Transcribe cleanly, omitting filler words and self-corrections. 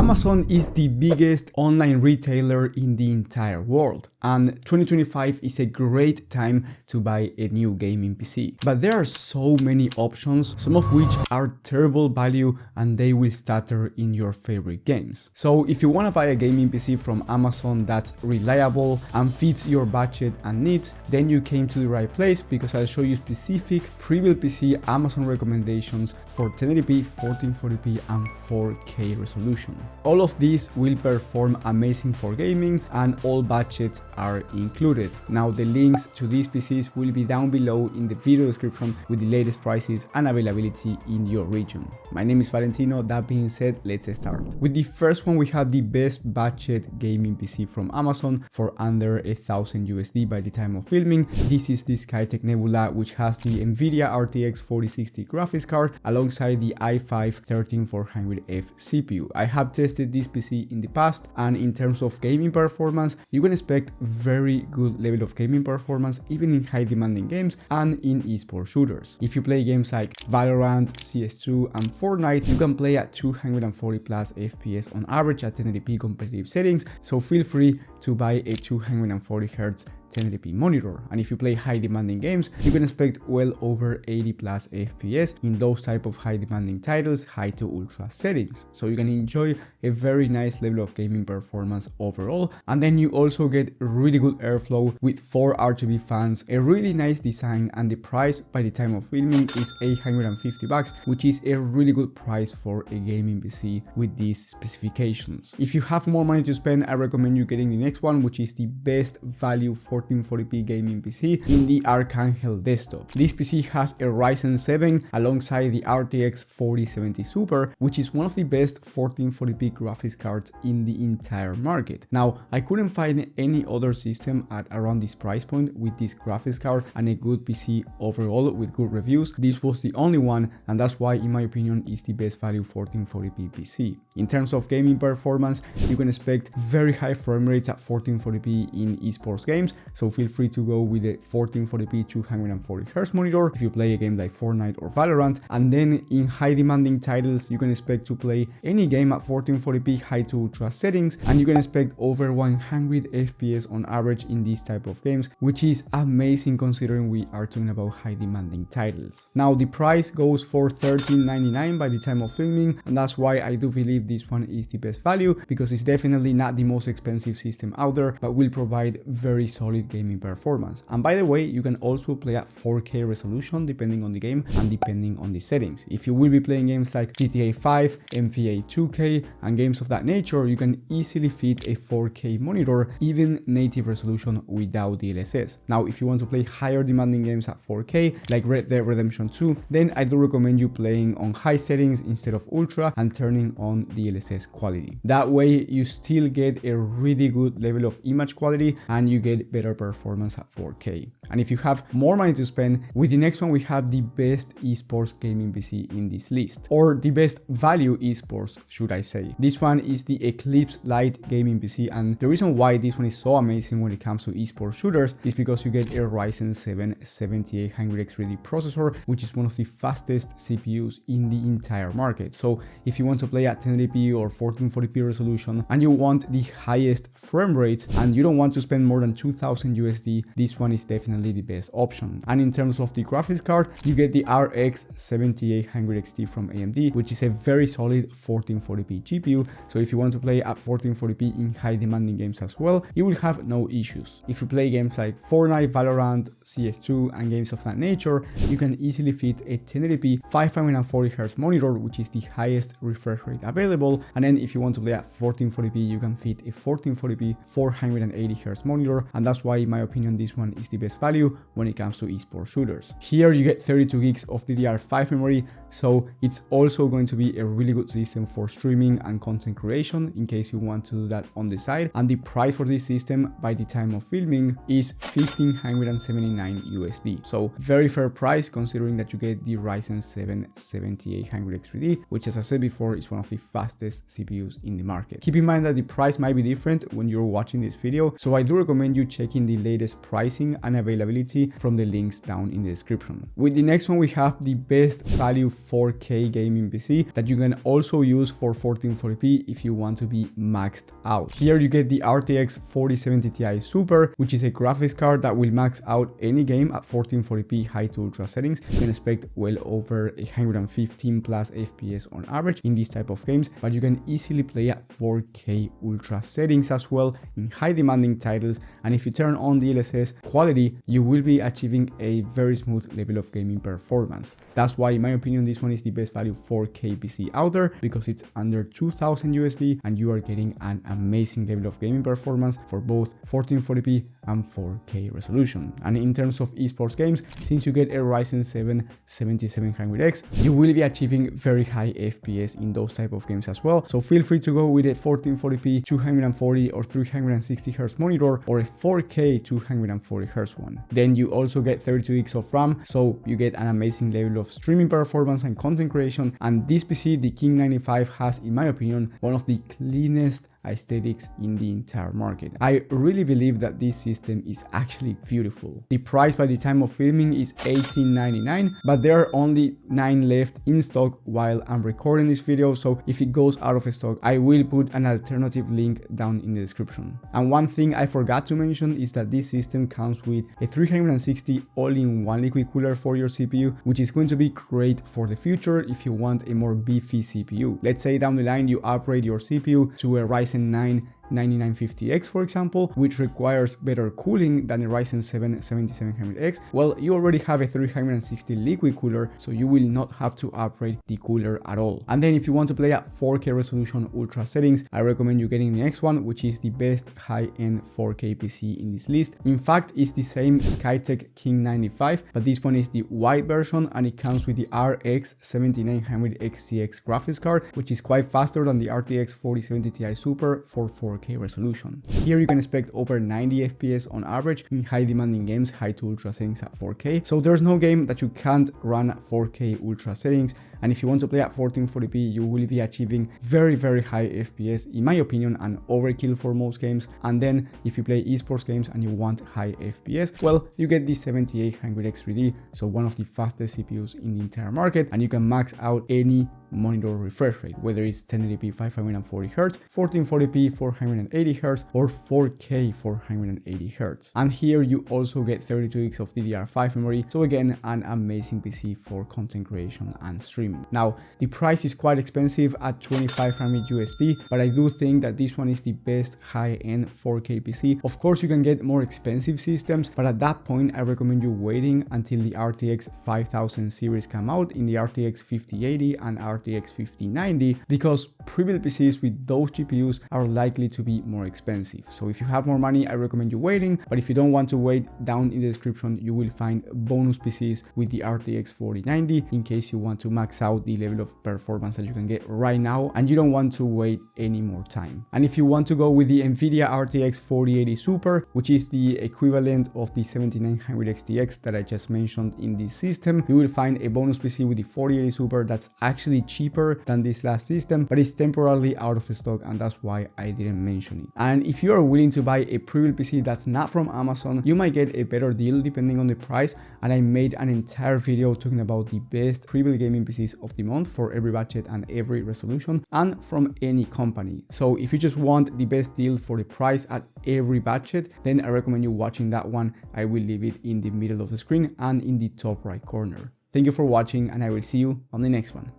Amazon is the biggest online retailer in the entire world, and 2025 is a great time to buy a new gaming PC. But there are so many options, some of which are terrible value and they will stutter in your favorite games. So if you want to buy a gaming PC from Amazon that's reliable and fits your budget and needs, then you came to the right place, because I'll show you specific pre-built PC Amazon recommendations for 1080p, 1440p and 4K resolution. All of these will perform amazing for gaming and all budgets are included. Now the links to these PCs will be down below in the video description with the latest prices and availability in your region. My name is Valentino. That being said, let's start. With the first one, we have the best budget gaming PC from Amazon for under $1,000 by the time of filming. This is the Skytech Nebula, which has the Nvidia RTX 4060 graphics card alongside the i5-13400F CPU. I have tested this PC in the past, and in terms of gaming performance, you can expect very good level of gaming performance even in high demanding games and in esports shooters. If you play games like Valorant, CS2 and Fortnite, you can play at 240 plus FPS on average at 1080p competitive settings, so feel free to buy a 240Hz 1080p monitor. And if you play high demanding games, you can expect well over 80 plus FPS in those type of high demanding titles, high to ultra settings, so you can enjoy a very nice level of gaming performance overall. And then you also get really good airflow with 4 RGB fans, a really nice design, and the price by the time of filming is $850, which is a really good price for a gaming PC with these specifications. If you have more money to spend, I recommend you getting the next one, which is the best value 1440p gaming PC in the Archangel desktop. This PC has a Ryzen 7 alongside the RTX 4070 Super, which is one of the best 1440p graphics cards in the entire market. Now, I couldn't find any other system at around this price point with this graphics card and a good PC overall with good reviews. This was the only one, and that's why in my opinion is the best value 1440p PC. In terms of gaming performance, you can expect very high frame rates at 1440p in esports games, so feel free to go with a 1440p 240Hz monitor if you play a game like Fortnite or Valorant. And then in high demanding titles, you can expect to play any game at 1440p high to ultra settings, and you can expect over 100 FPS on average in these type of games, which is amazing considering we are talking about high demanding titles. Now the price goes for $1399 by the time of filming, and that's why I do believe this one is the best value, because it's definitely not the most expensive system out there, but will provide very solid gaming performance. And by the way, you can also play at 4K resolution depending on the game and depending on the settings. If you will be playing games like GTA 5, NBA 2K and games of that nature, you can easily fit a 4K monitor, even native resolution without DLSS. Now, if you want to play higher demanding games at 4K like Red Dead Redemption 2, then I do recommend you playing on high settings instead of ultra and turning on DLSS quality. That way you still get a really good level of image quality and you get better performance at 4K. And if you have more money to spend, with the next one we have the best esports gaming PC in this list, or the best value esports, should I say. This one is the Eclipse Lite gaming PC, and the reason why this one is so amazing when it comes to esports shooters is because you get a Ryzen 7 7800X3D processor, which is one of the fastest CPUs in the entire market. So if you want to play at 1080p or 1440p resolution and you want the highest frame rates and you don't want to spend more than $2,000, this one is definitely the best option. And in terms of the graphics card, you get the RX 7800 XT from AMD, which is a very solid 1440p GPU. So if you want to play at 1440p in high demanding games as well, you will have no issues. If you play games like Fortnite, Valorant, CS2 and games of that nature, you can easily fit a 1080p 540Hz monitor, which is the highest refresh rate available. And then if you want to play at 1440p, you can fit a 1440p 480Hz monitor, and that's why in my opinion this one is the best value when it comes to esports shooters. Here you get 32 gigs of DDR5 memory, so it's also going to be a really good system for streaming and content creation in case you want to do that on the side. And the price for this system by the time of filming is $1,579, so very fair price considering that you get the Ryzen 7 7800X3D, which as I said before is one of the fastest CPUs in the market. Keep in mind that the price might be different when you're watching this video, so I do recommend you checking the latest pricing and availability from the links down in the description. With the next one we have the best value 4K gaming PC that you can also use for 1440 1440p if you want to be maxed out. Here you get the RTX 4070 Ti Super, which is a graphics card that will max out any game at 1440p high to ultra settings. You can expect well over 115 plus FPS on average in these type of games, but you can easily play at 4K ultra settings as well in high demanding titles, and if you turn on the DLSS quality, you will be achieving a very smooth level of gaming performance. That's why in my opinion this one is the best value 4K PC out there, because it's under 2000 USD and you are getting an amazing level of gaming performance for both 1440p and 4K resolution. And in terms of esports games, since you get a Ryzen 7 7700X, you will be achieving very high FPS in those type of games as well. So feel free to go with a 1440p 240 or 360 Hz monitor or a 4K 240 Hz one. Then you also get 32 gigs of RAM, so you get an amazing level of streaming performance and content creation. And this PC, the King 95, has, in my opinion, one of the cleanest aesthetics in the entire market. I really believe that this system is actually beautiful. The price by the time of filming is $18.99, but there are only 9 left in stock while I'm recording this video, so if it goes out of stock, I will put an alternative link down in the description. And one thing I forgot to mention is that this system comes with a 360 all-in-one liquid cooler for your CPU, which is going to be great for the future if you want a more beefy CPU. Let's say down the line you upgrade your CPU to a Ryzen 9 9950X, for example, which requires better cooling than the Ryzen 7 7700X. Well, you already have a 360 liquid cooler, so you will not have to upgrade the cooler at all. And then if you want to play at 4K resolution ultra settings, I recommend you getting the next one, which is the best high-end 4K PC in this list. In fact, it's the same Skytech King 95, but this one is the white version and it comes with the RX 7900 XCX graphics card, which is quite faster than the RTX 4070 Ti Super for 4K resolution. Here you can expect over 90 FPS on average in high demanding games, high to ultra settings at 4K. So there's no game that you can't run at 4K ultra settings. And if you want to play at 1440p, you will be achieving very high FPS, in my opinion, an overkill for most games. And then if you play esports games and you want high FPS, well, you get the 7800X3D, so one of the fastest CPUs in the entire market, and you can max out any monitor refresh rate, whether it's 1080p 540 Hz, 1440p 480 Hz, or 4K 480 Hz. And here you also get 32 gigs of DDR5 memory, so again, an amazing PC for content creation and streaming. Now, the price is quite expensive at $2500 USD, but I do think that this one is the best high-end 4K PC. Of course, you can get more expensive systems, but at that point, I recommend you waiting until the RTX 5000 series come out in the RTX 5080 and RTX 5090, because pre-built PCs with those GPUs are likely to be more expensive. So if you have more money, I recommend you waiting, but if you don't want to wait, down in the description, you will find bonus PCs with the RTX 4090 in case you want to max out the level of performance that you can get right now and you don't want to wait any more time. And if you want to go with the Nvidia RTX 4080 Super, which is the equivalent of the 7900 XTX that I just mentioned in this system, you will find a bonus PC with the 4080 Super that's actually cheaper than this last system, but it's temporarily out of stock, and that's why I didn't mention it. And if you are willing to buy a pre-built PC that's not from Amazon, you might get a better deal depending on the price, and I made an entire video talking about the best pre-built gaming PCs of the month for every budget and every resolution and from any company. So if you just want the best deal for the price at every budget, then I recommend you watching that one. I will leave it in the middle of the screen and in the top right corner. Thank you for watching, and I will see you on the next one.